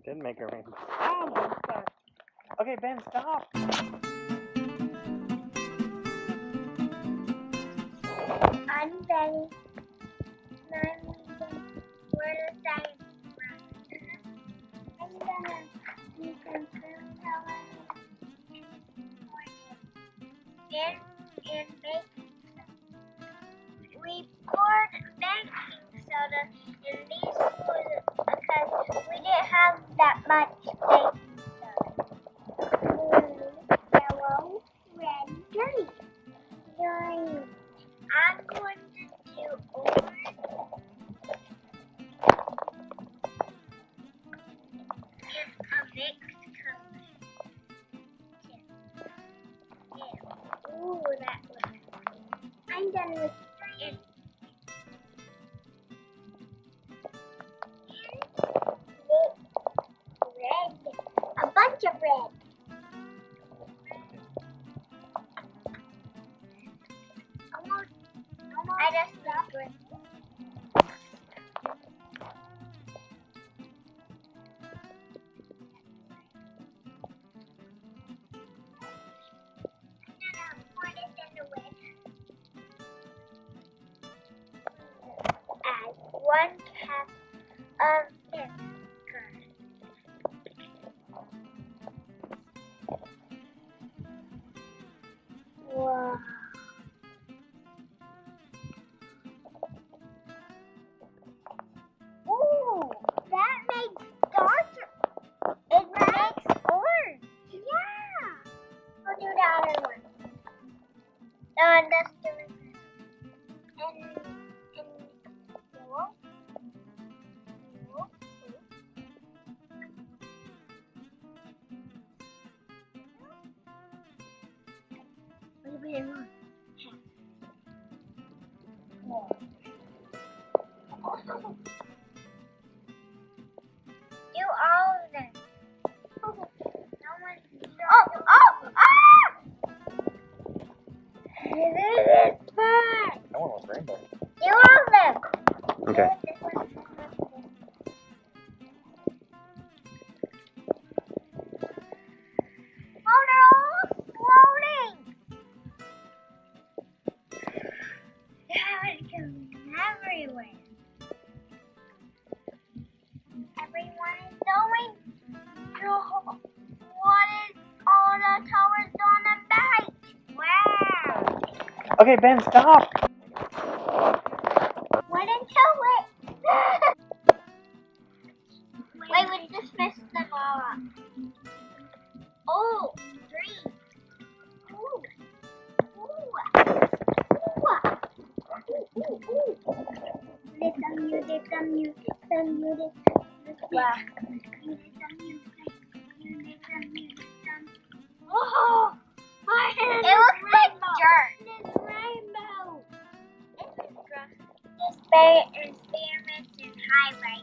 It did make a rainbow. Oh, my God. Okay, Ben, stop. I'm ready. I'm leaving. Where the side from? I'm gonna do some food coloring and baking. We poured baking soda in these bowls because we didn't have that much baking soda. Blue, yellow, red, green. Green. I'm going to do orange and a mixed color. Yeah. Ooh, that looks good. I'm done with green. Red. A bunch of red. Almost. I just stopped with add 1 cup of vinegar. Wow. Ooh, that makes darker. It makes orange. Yeah. I'll do the other one. That's the one. And yellow. Wait. Do all of them. This is fun. That one was rainbow. Do all of them. Okay. Oh, they're all floating. Now it's going everywhere. Everyone is going. What is all the towers on the back? Wow. Okay, Ben, stop. Wait until it. Wait, we just messed them all up. Oh, 3. Ooh. Wow. Oh, it looks like dirt. It's rainbow. This is experiment in high right